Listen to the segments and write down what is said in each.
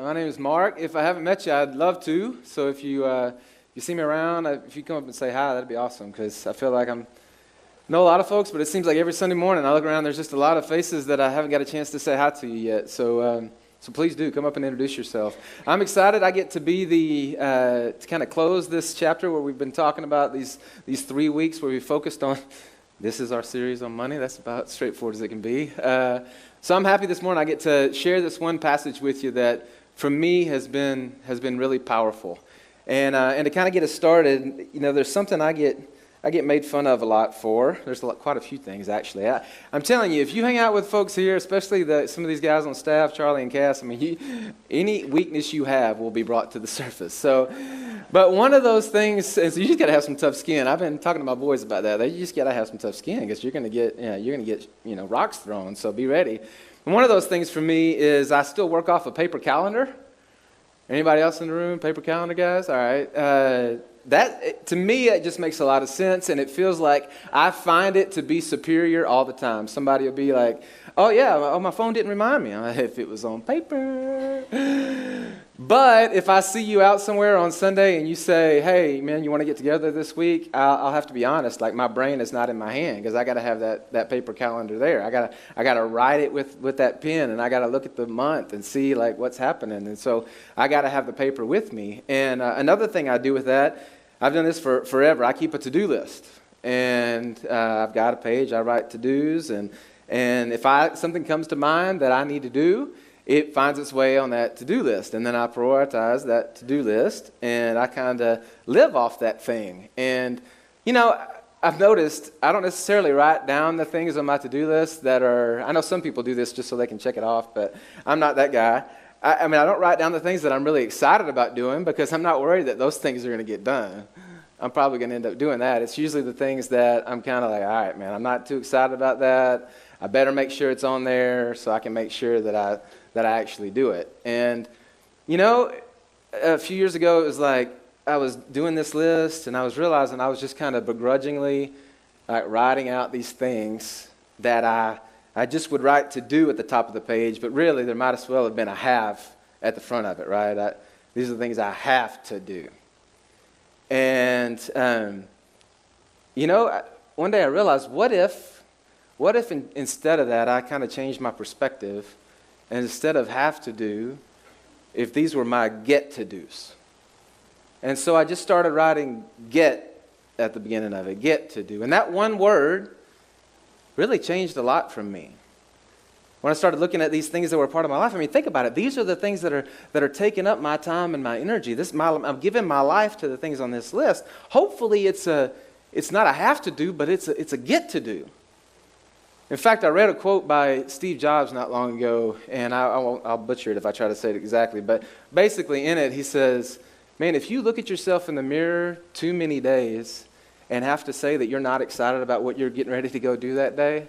My name is Mark. If I haven't met you, I'd love to. So if you see me around, if you come up and say hi, that'd be awesome, because I feel like I know a lot of folks, but it seems like every Sunday morning I look around, there's just a lot of faces that I haven't got a chance to say hi to you yet. So please do come up and introduce yourself. I'm excited. I get to be to kind of close this chapter where we've been talking about these 3 weeks where we focused on. This is our series on money. That's about straightforward as it can be. So I'm happy this morning I get to share this one passage with you that, for me, has been really powerful. And to kind of get us started, there's something I get made fun of a lot for. There's quite a few things, actually. I'm telling you, if you hang out with folks here, especially some of these guys on staff, Charlie and Cass, any weakness you have will be brought to the surface. But one of those things is you just got to have some tough skin. I've been talking to my boys about that. You just got to have some tough skin, because you're going to get rocks thrown. So be ready. And one of those things for me is I still work off a paper calendar. Anybody else in the room? Paper calendar guys? All right. That, to me, it just makes a lot of sense, and it feels like I find it to be superior all the time. Somebody will be like, oh yeah, my phone didn't remind me. If it was on paper. But if I see you out somewhere on Sunday and you say, hey, man, you want to get together this week? I'll have to be honest, like my brain is not in my hand, because I got to have that paper calendar there. I got to write it with that pen, and I got to look at the month and see like what's happening. And so I got to have the paper with me. And another thing I do with that, I've done this for forever. I keep a to-do list, and I've got a page. I write to-dos, and if something comes to mind that I need to do, it finds its way on that to-do list, and then I prioritize that to-do list, and I kind of live off that thing. And I've noticed I don't necessarily write down the things on my to-do list that are. I know some people do this just so they can check it off, but I'm not that guy. I don't write down the things that I'm really excited about doing, because I'm not worried that those things are going to get done. I'm probably going to end up doing that. It's usually the things that I'm kind of like, all right, man, I'm not too excited about that. I better make sure it's on there so I can make sure that I actually do it. And, a few years ago, it was like I was doing this list, and I was realizing I was just kind of begrudgingly writing out these things that I just would write to do at the top of the page, but really there might as well have been a have at the front of it, right? These are the things I have to do. And, one day I realized, what if instead of that I kind of changed my perspective, and instead of have to do, if these were my get to do's? And so I just started writing get at the beginning of it, get to do. And that one word really changed a lot from me. When I started looking at these things that were part of my life, think about it. These are the things that are taking up my time and my energy. I'm giving my life to the things on this list. Hopefully it's not a have to do, but it's a get to do. In fact, I read a quote by Steve Jobs not long ago, and I'll butcher it if I try to say it exactly, but basically in it he says, man, if you look at yourself in the mirror too many days and have to say that you're not excited about what you're getting ready to go do that day,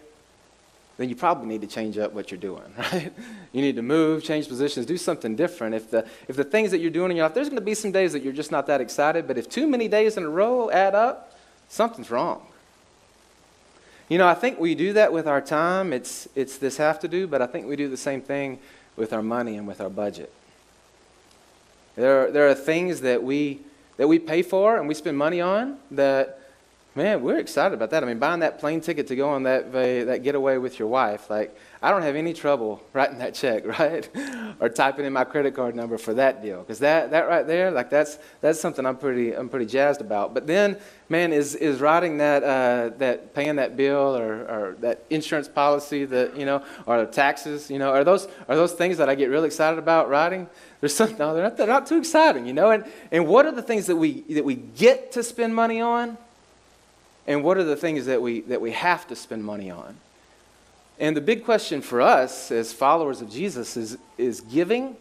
then you probably need to change up what you're doing, right? You need to move, change positions, do something different. If the things that you're doing in your life, there's going to be some days that you're just not that excited, but if too many days in a row add up, something's wrong. I think we do that with our time. It's this have to do, but I think we do the same thing with our money and with our budget. There are things that we pay for and we spend money on that, man, we're excited about that. Buying that plane ticket to go on that getaway with your wife, I don't have any trouble writing that check, right? Or typing in my credit card number for that deal, because that right there, that's something I'm pretty jazzed about. But then, man, is writing that paying that bill or that insurance policy that or the taxes, are those things that I get really excited about writing? They're not too exciting, And what are the things that we get to spend money on? And what are the things that we have to spend money on? And the big question for us as followers of Jesus is giving.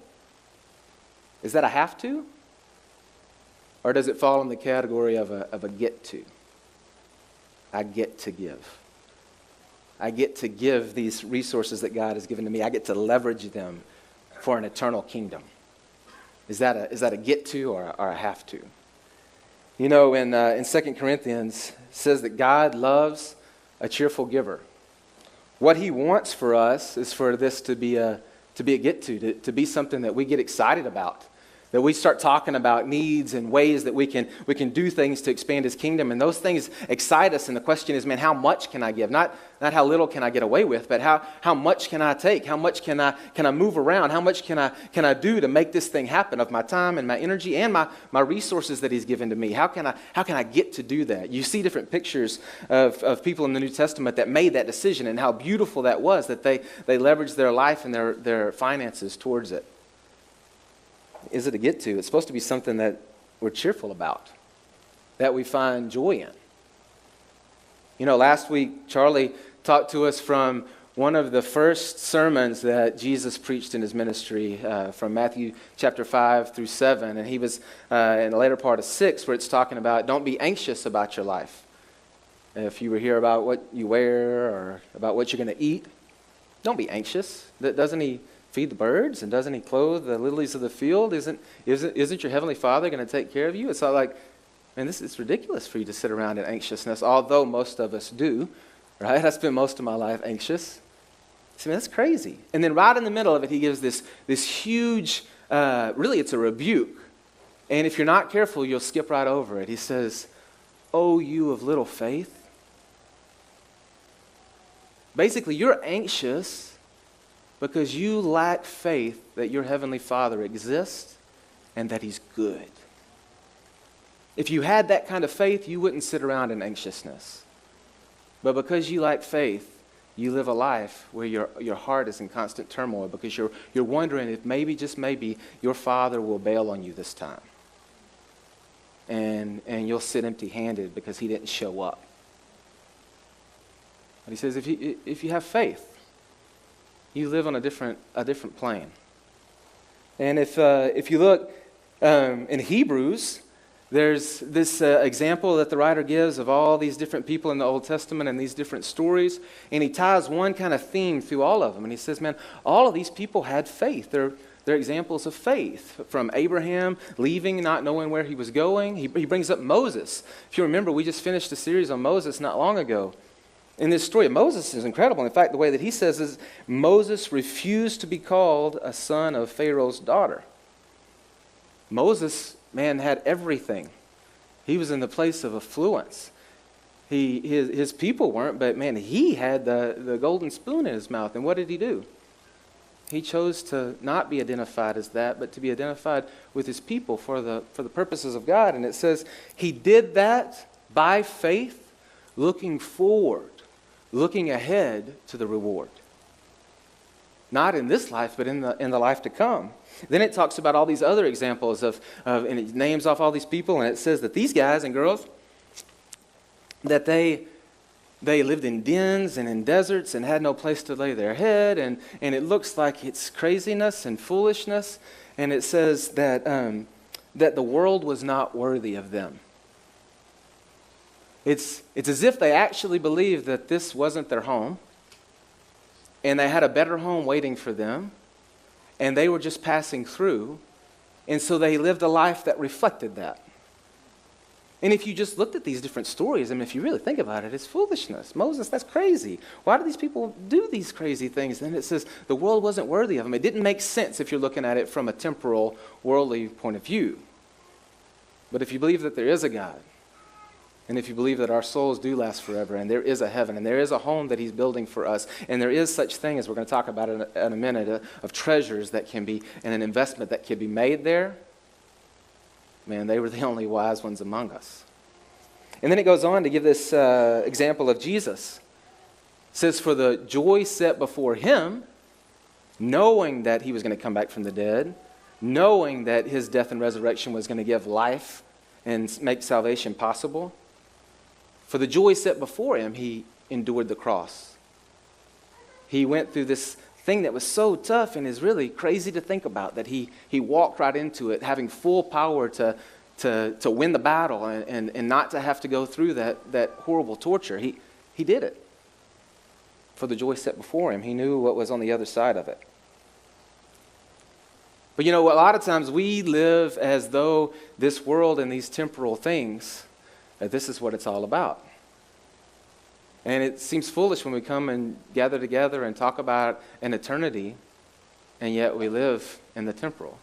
Is that a have to? Or does it fall in the category of a get to? I get to give. I get to give these resources that God has given to me. I get to leverage them for an eternal kingdom. Is that a get to or a have to? In 2 Corinthians, it says that God loves a cheerful giver. What he wants for us is for this to be a to be a to be something that we get excited about, that we start talking about needs and ways that we can do things to expand his kingdom. And those things excite us. And the question is, man, how much can I give? Not how little can I get away with, but how much can I take? How much can I move around? How much can I do to make this thing happen of my time and my energy and my resources that he's given to me? How can I get to do that? You see different pictures of people in the New Testament that made that decision, and how beautiful that was, that they leveraged their life and their finances towards it. Is it a get to? It's supposed to be something that we're cheerful about, that we find joy in. You know, last week, Charlie talked to us from one of the first sermons that Jesus preached in his ministry, from Matthew chapter 5 through 7. And he was in the later part of 6, where it's talking about don't be anxious about your life. If you were here about what you wear or about what you're going to eat, don't be anxious. Doesn't he feed the birds, and doesn't he clothe the lilies of the field? Isn't your heavenly Father going to take care of you? It's not like, man, it's ridiculous for you to sit around in anxiousness, although most of us do, right? I spent most of my life anxious. So, man, that's crazy. And then right in the middle of it, he gives this huge, really it's a rebuke. And if you're not careful, you'll skip right over it. He says, "Oh, you of little faith." Basically, you're anxious because you lack faith that your heavenly Father exists and that he's good. If you had that kind of faith, you wouldn't sit around in anxiousness. But because you lack faith, you live a life where your heart is in constant turmoil, because you're wondering if maybe, just maybe, your Father will bail on you this time. And you'll sit empty-handed because he didn't show up. But he says, if you have faith, you live on a different plane. And if you look in Hebrews, there's this example that the writer gives of all these different people in the Old Testament and these different stories, and he ties one kind of theme through all of them. And he says, man, all of these people had faith. They're examples of faith, from Abraham leaving, not knowing where he was going. He brings up Moses. If you remember, we just finished a series on Moses not long ago. In this story, Moses is incredible. In fact, the way that he says is, Moses refused to be called a son of Pharaoh's daughter. Moses, man, had everything. He was in the place of affluence. His people weren't, but man, he had the golden spoon in his mouth. And what did he do? He chose to not be identified as that, but to be identified with his people for the purposes of God. And it says he did that by faith, looking forward, looking ahead to the reward. Not in this life, but in the life to come. Then it talks about all these other examples and it names off all these people, and it says that these guys and girls, that they lived in dens and in deserts and had no place to lay their head, and it looks like it's craziness and foolishness, and it says that the world was not worthy of them. It's as if they actually believed that this wasn't their home, and they had a better home waiting for them, and they were just passing through, and so they lived a life that reflected that. And if you just looked at these different stories, I mean, if you really think about it, it's foolishness. Moses, that's crazy. Why do these people do these crazy things? Then it says the world wasn't worthy of them. It didn't make sense if you're looking at it from a temporal, worldly point of view. But if you believe that there is a God, and if you believe that our souls do last forever, and there is a heaven, and there is a home that he's building for us, and there is such thing, as we're going to talk about in a minute, of treasures that can be, and an investment that can be made there, man, they were the only wise ones among us. And then it goes on to give this example of Jesus. It says, for the joy set before him, knowing that he was going to come back from the dead, knowing that his death and resurrection was going to give life and make salvation possible, for the joy set before him, he endured the cross. He went through this thing that was so tough and is really crazy to think about, that he walked right into it, having full power to win the battle and not to have to go through that horrible torture. He did it. For the joy set before him, he knew what was on the other side of it. But you know, a lot of times we live as though this world and these temporal things, that this is what it's all about. And it seems foolish when we come and gather together and talk about an eternity and yet we live in the temporal.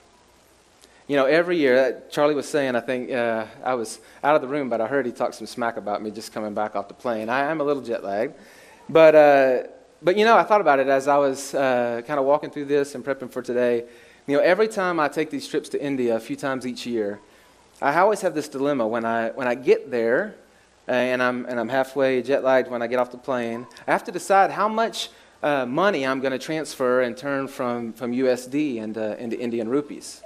You know, every year, Charlie was saying, I think, I was out of the room, but I heard he talked some smack about me just coming back off the plane. I'm a little jet lagged. But you know, I thought about it as I was kind of walking through this and prepping for today. You know, every time I take these trips to India, a few times each year, I always have this dilemma when I get there and I'm halfway jet lagged when I get off the plane. I have to decide how much money I'm going to transfer and turn from USD into Indian rupees.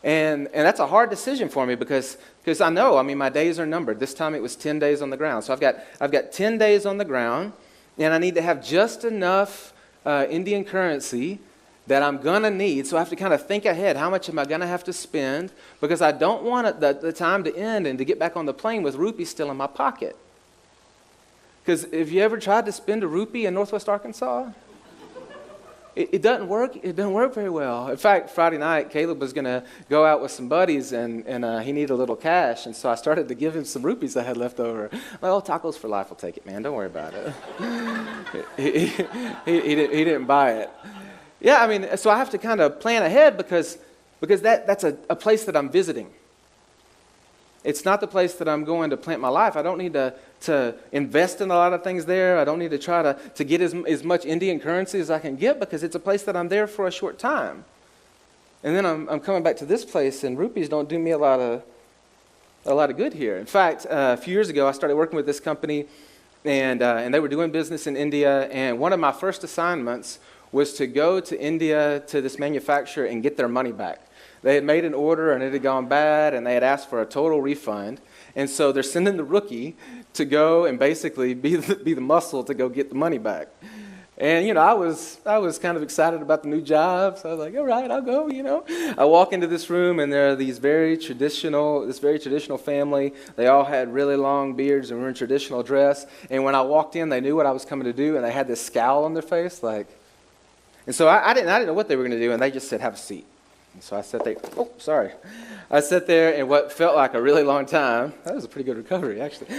And that's a hard decision for me because I know, I mean, my days are numbered. This time it was 10 days on the ground. So I've got 10 days on the ground, and I need to have just enough Indian currency that I'm going to need. So I have to kind of think ahead. How much am I going to have to spend? Because I don't want the time to end and to get back on the plane with rupees still in my pocket. Because if you ever tried to spend a rupee in Northwest Arkansas, it doesn't work. It doesn't work very well. In fact, Friday night, Caleb was going to go out with some buddies, and he needed a little cash. And so I started to give him some rupees I had left over. Well, Tacos for Life will take it, man. Don't worry about it. he didn't buy it. Yeah, I mean, so I have to kind of plan ahead because that's a place that I'm visiting. It's not the place that I'm going to plant my life. I don't need to invest in a lot of things there. I don't need to try to get as much Indian currency as I can get because it's a place that I'm there for a short time. And then I'm coming back to this place, and rupees don't do me a lot of good here. In fact, a few years ago, I started working with this company, and they were doing business in India. And one of my first assignments was to go to India to this manufacturer and get their money back. They had made an order and it had gone bad, and they had asked for a total refund. And so they're sending the rookie to go and basically be the muscle to go get the money back. And, you know, I was kind of excited about the new job. So I was like, all right, I'll go, you know. I walk into this room, and there are this very traditional family. They all had really long beards and were in traditional dress. And when I walked in, they knew what I was coming to do, and they had this scowl on their face. And so I didn't know what they were going to do, and they just said, have a seat. And so I sat there. Oh, sorry. I sat there in what felt like a really long time. That was a pretty good recovery, actually.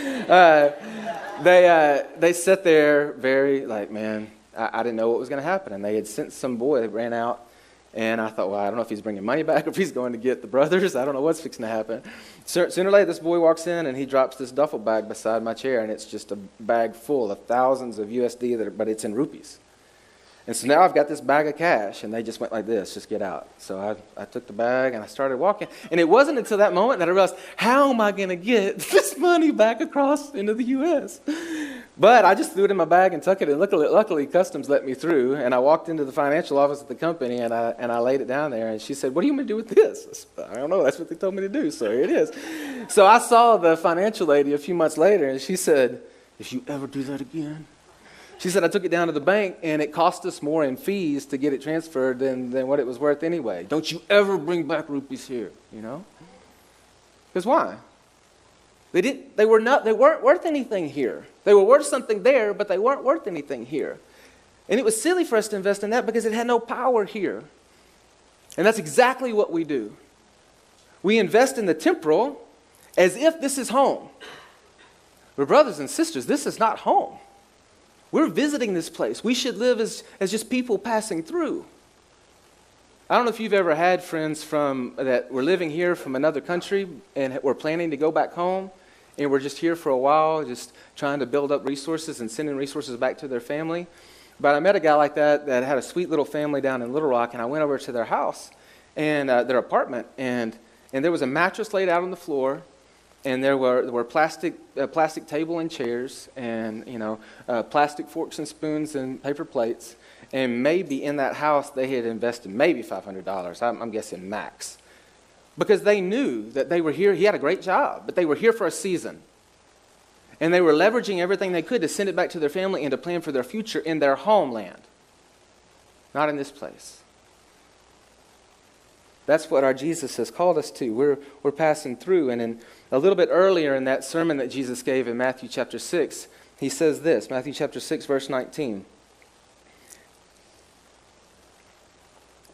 They sat there very man, I didn't know what was going to happen. And they had sent some boy that ran out. And I thought, well, I don't know if he's bringing money back or if he's going to get the brothers. I don't know what's fixing to happen. Sooner or later, this boy walks in, and he drops this duffel bag beside my chair. And it's just a bag full of thousands of USD, but it's in rupees. And so now I've got this bag of cash, and they just went like this, just get out. So I took the bag, and I started walking. And it wasn't until that moment that I realized, how am I going to get this money back across into the U.S.? But I just threw it in my bag and took it, and luckily Customs let me through. And I walked into the financial office at the company, and I laid it down there. And she said, what are you going to do with this? I don't know. That's what they told me to do, so here it is. So I saw the financial lady a few months later, and she said, if you ever do that again. She said, I took it down to the bank, and it cost us more in fees to get it transferred than what it was worth anyway. Don't you ever bring back rupees here, you know? Because why? They weren't worth anything here. They were worth something there, but they weren't worth anything here. And it was silly for us to invest in that because it had no power here. And that's exactly what we do. We invest in the temporal as if this is home. But brothers and sisters, this is not home. We're visiting this place. We should live as just people passing through. I don't know if you've ever had friends that were living here from another country and were planning to go back home, and were just here for a while, just trying to build up resources and sending resources back to their family. But I met a guy like that had a sweet little family down in Little Rock, and I went over to their house and their apartment, and there was a mattress laid out on the floor. And there were plastic table and chairs, and plastic forks and spoons and paper plates. And maybe in that house they had invested maybe $500. I'm guessing max, because they knew that they were here. He had a great job, but they were here for a season, and they were leveraging everything they could to send it back to their family and to plan for their future in their homeland, not in this place. That's what our Jesus has called us to. We're passing through. And in a little bit earlier in that sermon that Jesus gave in Matthew chapter 6, he says this, Matthew chapter 6, verse 19.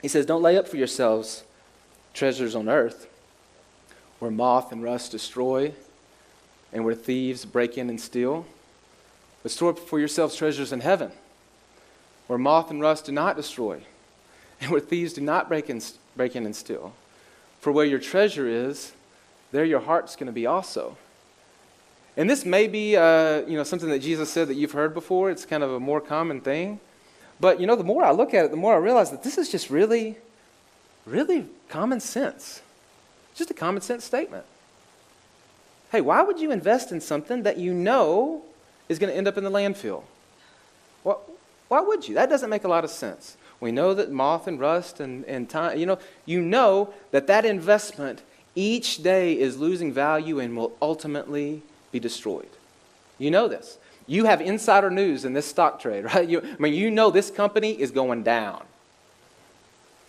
He says, don't lay up for yourselves treasures on earth, where moth and rust destroy, and where thieves break in and steal. But store up for yourselves treasures in heaven, where moth and rust do not destroy, and where thieves do not break in and steal. For where your treasure is, there your heart's going to be also. And this may be something that Jesus said that you've heard before. It's kind of a more common thing. But the more I look at it, the more I realize that this is just really, really common sense. Just a common sense statement. Hey, why would you invest in something that you know is going to end up in the landfill? Why would you? That doesn't make a lot of sense. We know that moth and rust and time, you know that investment each day is losing value and will ultimately be destroyed. You know this. You have insider news in this stock trade, right? You know this company is going down,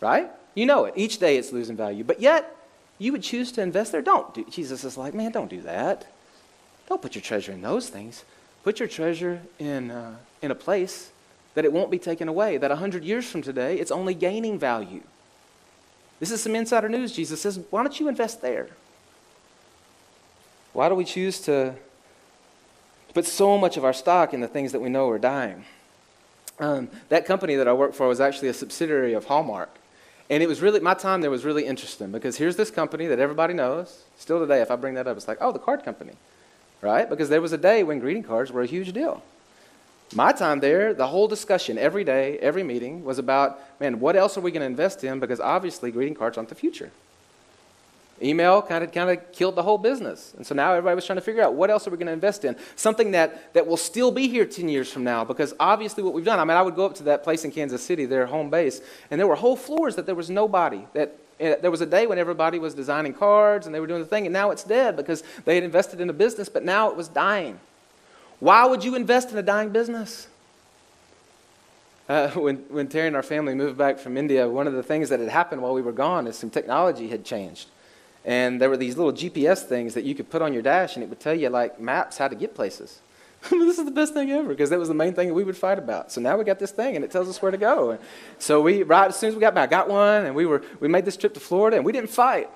right? You know it. Each day it's losing value. But yet, you would choose to invest there. Jesus is like, man, don't do that. Don't put your treasure in those things. Put your treasure in a place that it won't be taken away, that 100 years from today, it's only gaining value. This is some insider news. Jesus says, why don't you invest there? Why do we choose to put so much of our stock in the things that we know are dying? That company that I worked for was actually a subsidiary of Hallmark. And it was really, my time there was really interesting because here's this company that everybody knows. Still today, if I bring that up, it's like, oh, the card company, right? Because there was a day when greeting cards were a huge deal. My time there, the whole discussion every day, every meeting was about, man, what else are we going to invest in? Because obviously greeting cards aren't the future. Email kind of killed the whole business. And so now everybody was trying to figure out what else are we going to invest in? Something that will still be here 10 years from now because obviously what we've done, I would go up to that place in Kansas City, their home base, and there were whole floors that there was nobody. There was a day when everybody was designing cards and they were doing the thing, and now it's dead because they had invested in a business, but now it was dying. Why would you invest in a dying business? When Terry and our family moved back from India, one of the things that had happened while we were gone is some technology had changed. And there were these little GPS things that you could put on your dash, and it would tell you, like, maps how to get places. This is the best thing ever, because that was the main thing that we would fight about. So now we got this thing, and it tells us where to go. And so right as soon as we got back, I got one, and we made this trip to Florida, and we didn't fight.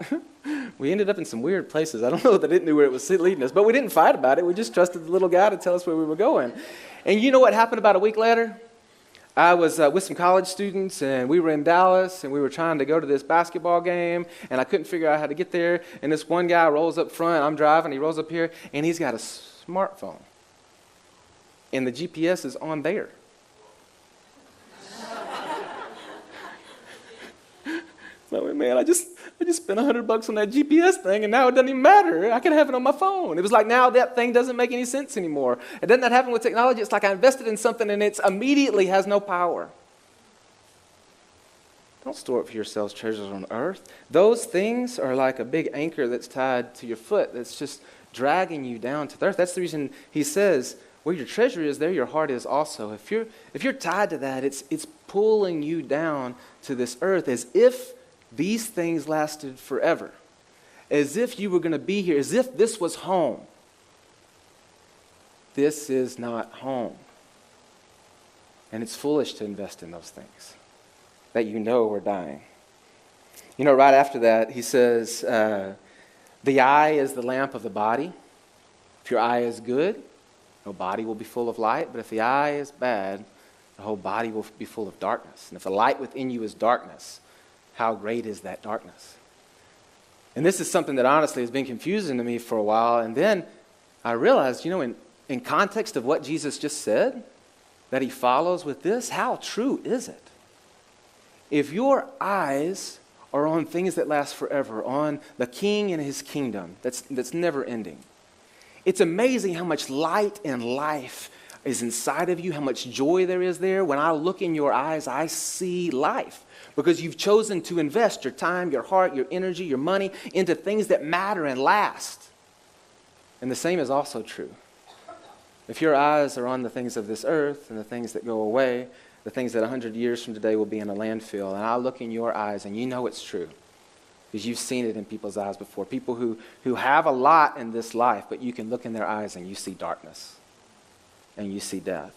We ended up in some weird places. I don't know that they didn't know where it was leading us, but we didn't fight about it. We just trusted the little guy to tell us where we were going. And you know what happened about a week later? I was with some college students, and we were in Dallas, and we were trying to go to this basketball game, and I couldn't figure out how to get there. And this one guy rolls up front. I'm driving. He rolls up here, and he's got a smartphone. And the GPS is on there. So, man, I just spent $100 on that GPS thing, and now it doesn't even matter. I can have it on my phone. It was like now that thing doesn't make any sense anymore. And doesn't that happen with technology? It's like I invested in something, and it immediately has no power. Don't store up for yourselves treasures on earth. Those things are like a big anchor that's tied to your foot that's just dragging you down to the earth. That's the reason he says, where your treasure is, there your heart is also. If you're tied to that, it's pulling you down to this earth as if these things lasted forever, as if you were going to be here, as if this was home. This is not home. And it's foolish to invest in those things that you know are dying. Right after that, he says, the eye is the lamp of the body. If your eye is good, the body will be full of light. But if the eye is bad, the whole body will be full of darkness. And if the light within you is darkness, how great is that darkness? And this is something that honestly has been confusing to me for a while. And then I realized, in context of what Jesus just said, that he follows with this, how true is it? If your eyes are on things that last forever, on the King and his kingdom, that's never ending, it's amazing how much light and life is inside of you, how much joy there is there. When I look in your eyes, I see life. Because you've chosen to invest your time, your heart, your energy, your money into things that matter and last. And the same is also true. If your eyes are on the things of this earth and the things that go away, the things that 100 years from today will be in a landfill, and I look in your eyes and you know it's true because you've seen it in people's eyes before. People who have a lot in this life, but you can look in their eyes and you see darkness and you see death.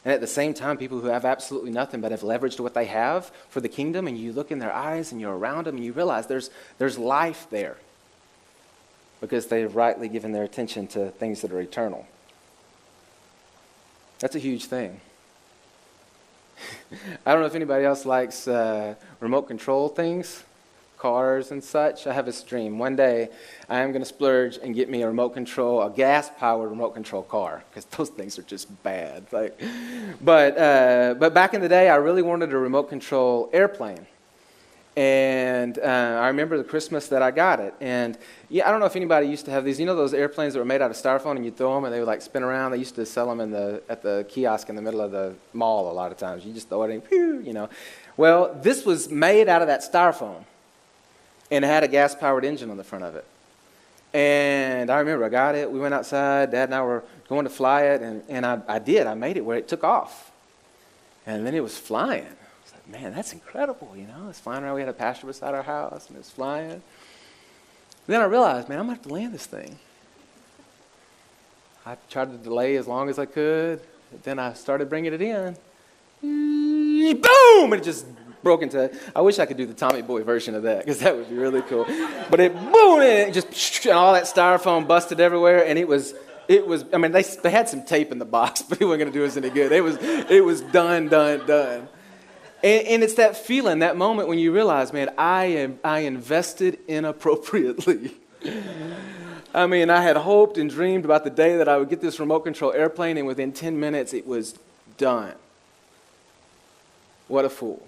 And at the same time, people who have absolutely nothing but have leveraged what they have for the kingdom, and you look in their eyes and you're around them and you realize there's life there because they've rightly given their attention to things that are eternal. That's a huge thing. I don't know if anybody else likes remote control things, cars and such. I have this dream. One day, I am going to splurge and get me a gas-powered remote control car, because those things are just bad. But back in the day, I really wanted a remote control airplane. And I remember the Christmas that I got it. And yeah, I don't know if anybody used to have these. You know those airplanes that were made out of styrofoam and you throw them and they would like spin around? They used to sell them at the kiosk in the middle of the mall a lot of times. You just throw it in, pew, you know. Well, this was made out of that styrofoam. And it had a gas-powered engine on the front of it. And I remember I got it. We went outside. Dad and I were going to fly it. And I did. I made it where it took off. And then it was flying. Man, that's incredible, you know. It's flying around. We had a pasture beside our house, and it was flying. Then I realized, man, I'm going to have to land this thing. I tried to delay as long as I could. Then I started bringing it in. Boom! And it just broke into... I wish I could do the Tommy Boy version of that, because that would be really cool. But it boom, and it just... And all that styrofoam busted everywhere, and it was... I mean, they had some tape in the box, but it wasn't going to do us any good. It was done. And it's that feeling, that moment when you realize, man, I invested inappropriately. I mean, I had hoped and dreamed about the day that I would get this remote control airplane, and within 10 minutes it was done. What a fool.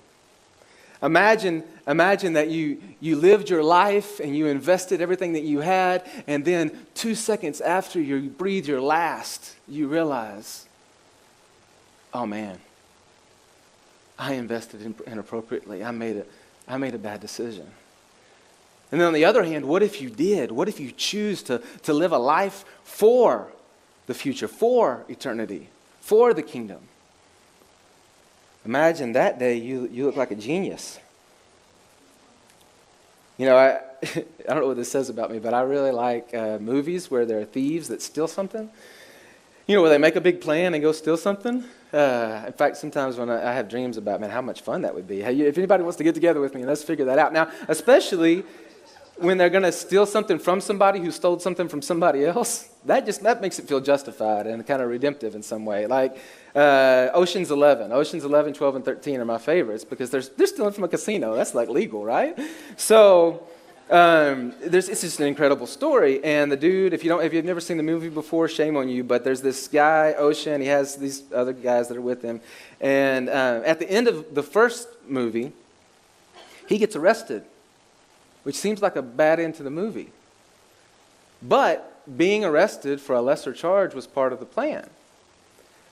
Imagine that you lived your life and you invested everything that you had, and then 2 seconds after you breathe your last, you realize, oh man, I invested inappropriately. I made a bad decision. And then on the other hand, what if you did? What if you choose to live a life for the future, for eternity, for the kingdom? Imagine that day you look like a genius. You know, I don't know what this says about me, but I really like movies where there are thieves that steal something. You know, where they make a big plan and go steal something. In fact, sometimes when I have dreams about, man, how much fun that would be. If anybody wants to get together with me, let's figure that out. Now, especially when they're going to steal something from somebody who stole something from somebody else, that makes it feel justified and kind of redemptive in some way. Like Ocean's 11. Ocean's 11, 12, and 13 are my favorites because they're stealing from a casino. That's like legal, right? So... it's just an incredible story, and the dude, if you've never seen the movie before, shame on you, but there's this guy, Ocean, he has these other guys that are with him, and at the end of the first movie, he gets arrested, which seems like a bad end to the movie. But being arrested for a lesser charge was part of the plan.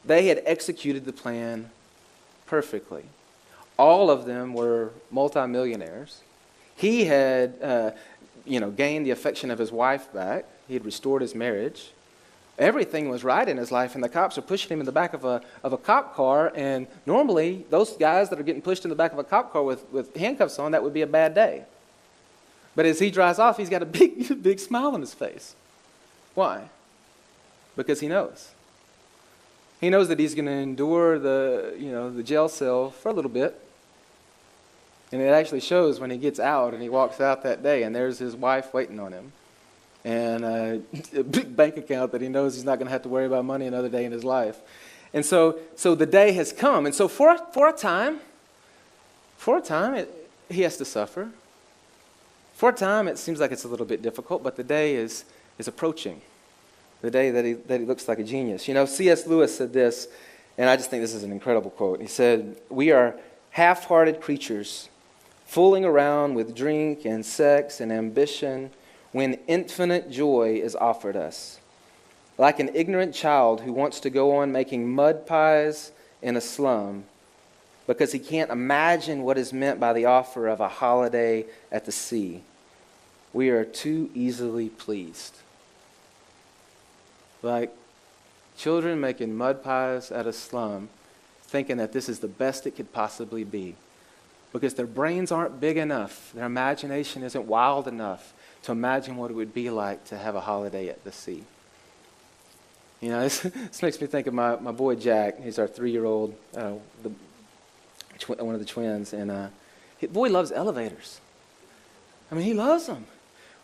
They had executed the plan perfectly. All of them were multimillionaires. He had, gained the affection of his wife back. He had restored his marriage. Everything was right in his life, and the cops are pushing him in the back of a cop car. And normally, those guys that are getting pushed in the back of a cop car with handcuffs on, that would be a bad day. But as he drives off, he's got a big smile on his face. Why? Because he knows. He knows that he's going to endure the jail cell for a little bit. And it actually shows when he gets out and he walks out that day, and there's his wife waiting on him. And a big bank account that he knows he's not going to have to worry about money another day in his life. And so the day has come. And so for a time, he has to suffer. For a time, it seems like it's a little bit difficult, but the day is approaching. The day that he looks like a genius. You know, C.S. Lewis said this, and I just think this is an incredible quote. He said, "We are half-hearted creatures, fooling around with drink and sex and ambition when infinite joy is offered us. Like an ignorant child who wants to go on making mud pies in a slum because he can't imagine what is meant by the offer of a holiday at the sea. We are too easily pleased." Like children making mud pies at a slum, thinking that this is the best it could possibly be. Because their brains aren't big enough, their imagination isn't wild enough to imagine what it would be like to have a holiday at the sea. You know, this makes me think of my boy Jack. He's our 3-year-old, one of the twins, and boy loves elevators. I mean, he loves them.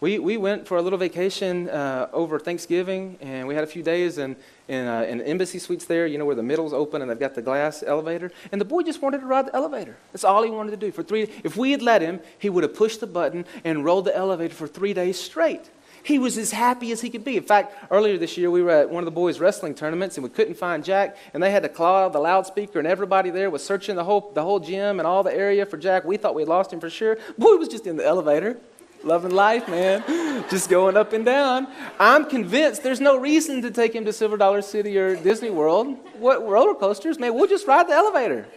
We went for a little vacation over Thanksgiving, and we had a few days in Embassy Suites there, you know, where the middle's open and they've got the glass elevator. And the boy just wanted to ride the elevator. That's all he wanted to do for 3 days. If we had let him, he would have pushed the button and rolled the elevator for 3 days straight. He was as happy as he could be. In fact, earlier this year, we were at one of the boys' wrestling tournaments, and we couldn't find Jack, and they had to claw out the loudspeaker, and everybody there was searching the whole gym and all the area for Jack. We thought we had lost him for sure. Boy was just in the elevator, loving life, man, just going up and down. I'm convinced there's no reason to take him to Silver Dollar City or Disney World. What roller coasters, man, we'll just ride the elevator.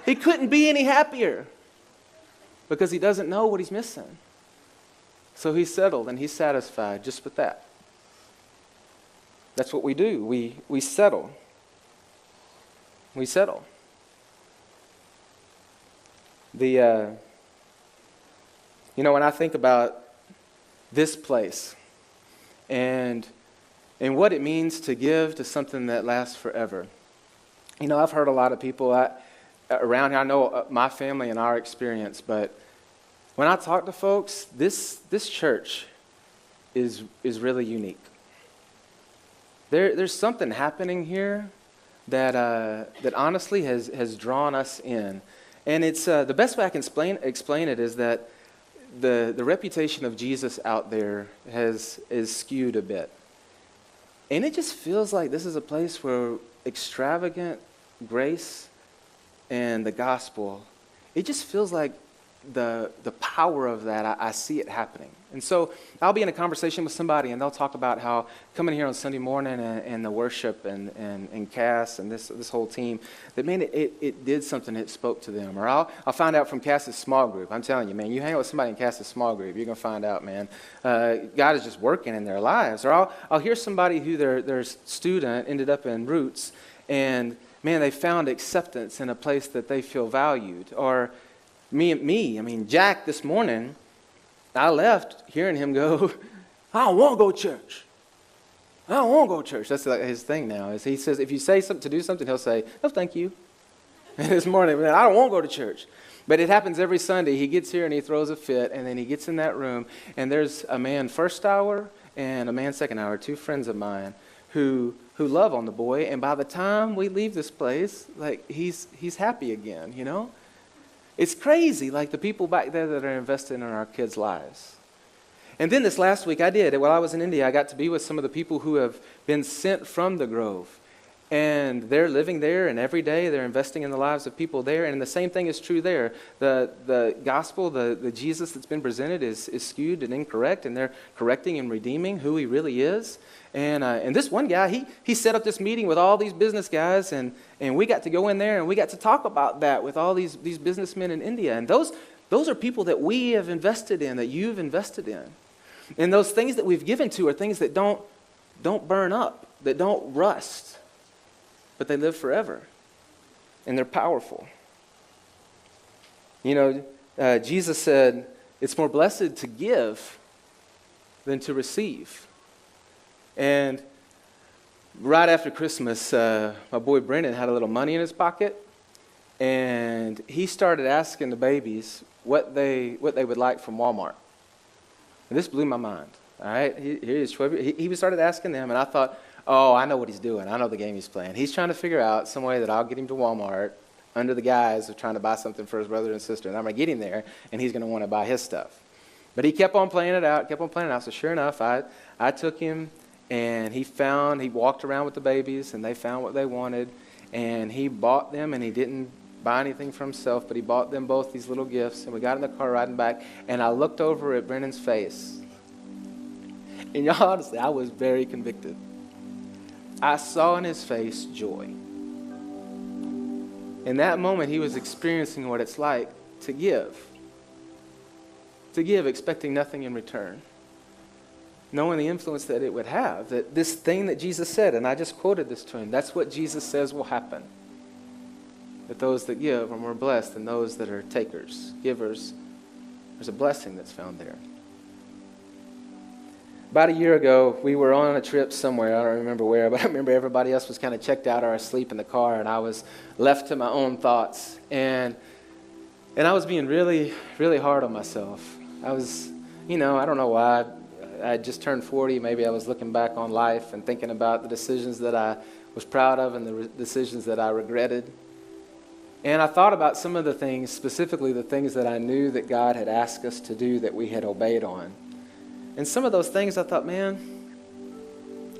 He couldn't be any happier because he doesn't know what he's missing. So he's settled and he's satisfied just with that. That's what we do. We settle. We settle. You know, when I think about this place and what it means to give to something that lasts forever. You know, I've heard a lot of people around here. I know my family and our experience, but when I talk to folks, this church is really unique. There's something happening here that honestly has drawn us in, and it's the best way I can explain it is that the reputation of Jesus out there is skewed a bit, and it just feels like this is a place where extravagant grace and the gospel, it just feels like the power of that, I see it happening. And so I'll be in a conversation with somebody and they'll talk about how coming here on Sunday morning and the worship and Cass and this whole team, that man, it did something, it spoke to them. Or I'll find out from Cass's small group. I'm telling you, man, you hang out with somebody in Cass's small group, you're going to find out, man, God is just working in their lives. Or I'll hear somebody who their student ended up in Roots and, man, they found acceptance in a place that they feel valued. Or Jack this morning, I left hearing him go, I don't want to go to church. I don't want to go to church. That's like his thing now. Is he says, if you say something to do something, he'll say, no, thank you. And this morning, man, I don't want to go to church. But it happens every Sunday. He gets here and he throws a fit, and then he gets in that room, and there's a man first hour and a man second hour, 2 friends of mine who love on the boy, and by the time we leave this place, like he's happy again, you know? It's crazy, like the people back there that are invested in our kids' lives. And then this last week while I was in India, I got to be with some of the people who have been sent from the Grove. And they're living there, and every day they're investing in the lives of people there. And the same thing is true there. The gospel, the Jesus that's been presented is skewed and incorrect, and they're correcting and redeeming who he really is. And this one guy, he set up this meeting with all these business guys, and we got to go in there and we got to talk about that with all these businessmen in India. And those are people that we have invested in, that you've invested in. And those things that we've given to are things that don't burn up, that don't rust, but they live forever. And they're powerful. You know, Jesus said, it's more blessed to give than to receive. And right after Christmas, my boy Brendan had a little money in his pocket, and he started asking the babies what they would like from Walmart. And this blew my mind. All right, he started asking them, and I thought, oh, I know what he's doing. I know the game he's playing. He's trying to figure out some way that I'll get him to Walmart under the guise of trying to buy something for his brother and sister, and I'm going to get him there, and he's going to want to buy his stuff. But he kept on playing it out. So sure enough, I took him. And he walked around with the babies, and they found what they wanted. And he bought them, and he didn't buy anything for himself, but he bought them both these little gifts. And we got in the car riding back, and I looked over at Brendan's face. And y'all, honestly, I was very convicted. I saw in his face joy. In that moment, he was experiencing what it's like to give. To give, expecting nothing in return. Knowing the influence that it would have, that this thing that Jesus said, and I just quoted this to him, that's what Jesus says will happen. That those that give are more blessed than those that are takers, givers. There's a blessing that's found there. About a year ago, we were on a trip somewhere, I don't remember where, but I remember everybody else was kind of checked out or asleep in the car, and I was left to my own thoughts. And I was being really, really hard on myself. I I don't know why. I had just turned 40. Maybe I was looking back on life and thinking about the decisions that I was proud of and the decisions that I regretted. And I thought about some of the things, specifically the things that I knew that God had asked us to do that we had obeyed on. And some of those things I thought, man,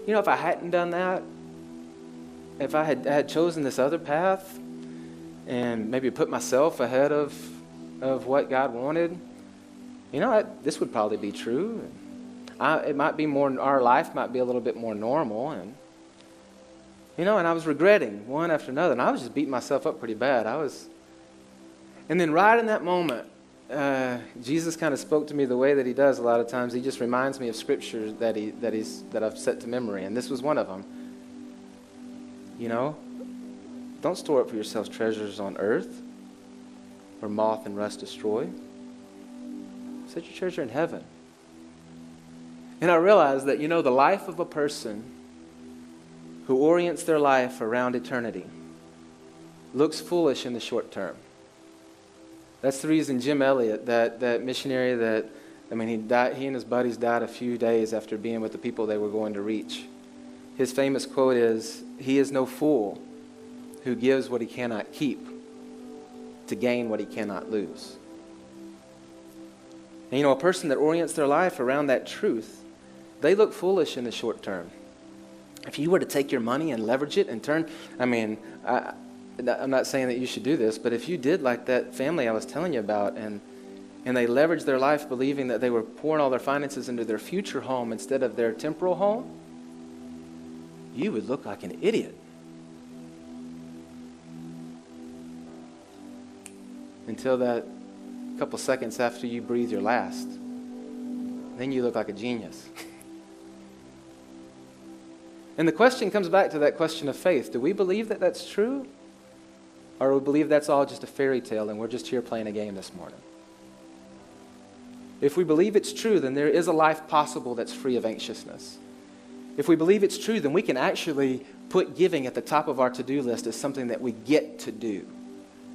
if I hadn't done that, if I had chosen this other path and maybe put myself ahead of what God wanted, this would probably be true. It might be more, our life might be a little bit more normal. And I was regretting one after another. And I was just beating myself up pretty bad. And then right in that moment, Jesus kind of spoke to me the way that he does a lot of times. He just reminds me of scriptures that I've set to memory. And this was one of them. Don't store up for yourselves treasures on earth where moth and rust destroy. Set your treasure in heaven. And I realized that, the life of a person who orients their life around eternity looks foolish in the short term. That's the reason Jim Elliot, that missionary he died, he and his buddies died a few days after being with the people they were going to reach. His famous quote is, "He is no fool who gives what he cannot keep to gain what he cannot lose." And a person that orients their life around that truth, they look foolish in the short term. If you were to take your money and leverage it and turn, I'm not saying that you should do this, but if you did like that family I was telling you about, and they leveraged their life believing that they were pouring all their finances into their future home instead of their temporal home, you would look like an idiot. Until that couple seconds after you breathe your last. Then you look like a genius. And the question comes back to that question of faith. Do we believe that that's true? Or do we believe that's all just a fairy tale and we're just here playing a game this morning? If we believe it's true, then there is a life possible that's free of anxiousness. If we believe it's true, then we can actually put giving at the top of our to-do list as something that we get to do,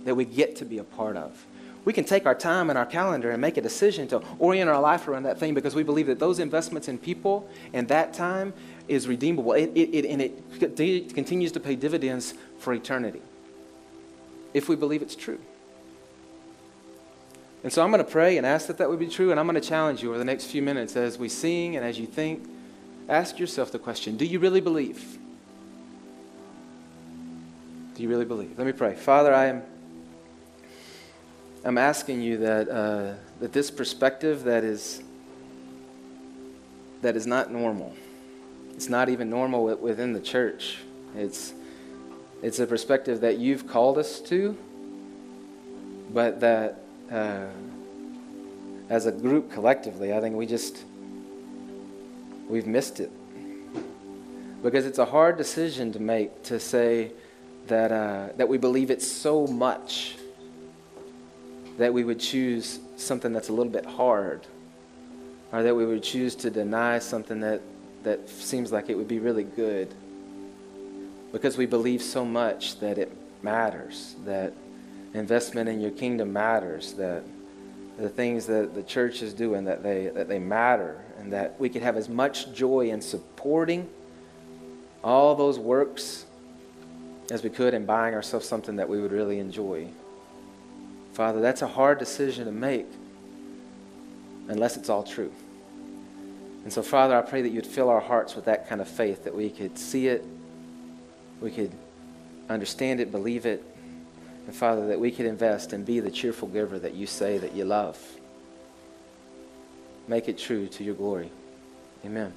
that we get to be a part of. We can take our time and our calendar and make a decision to orient our life around that thing because we believe that those investments in people and that time is redeemable. It continues to pay dividends for eternity if we believe it's true. And so I'm going to pray and ask that would be true, and I'm going to challenge you over the next few minutes as we sing and as you think. Ask yourself the question, do you really believe? Do you really believe? Let me pray. Father, I'm asking you that this perspective that is not normal. It's not even normal within the church. It's a perspective that you've called us to, but that as a group collectively, I think we've missed it. Because it's a hard decision to make, to say that we believe it so much that we would choose something that's a little bit hard, or that we would choose to deny something that seems like it would be really good, because we believe so much that it matters, that investment in your kingdom matters, that the things that the church is doing, that they matter, and that we could have as much joy in supporting all those works as we could in buying ourselves something that we would really enjoy. Father, that's a hard decision to make unless it's all true. And so, Father, I pray that you'd fill our hearts with that kind of faith, that we could see it, we could understand it, believe it, and Father, that we could invest and be the cheerful giver that you say that you love. Make it true to your glory. Amen.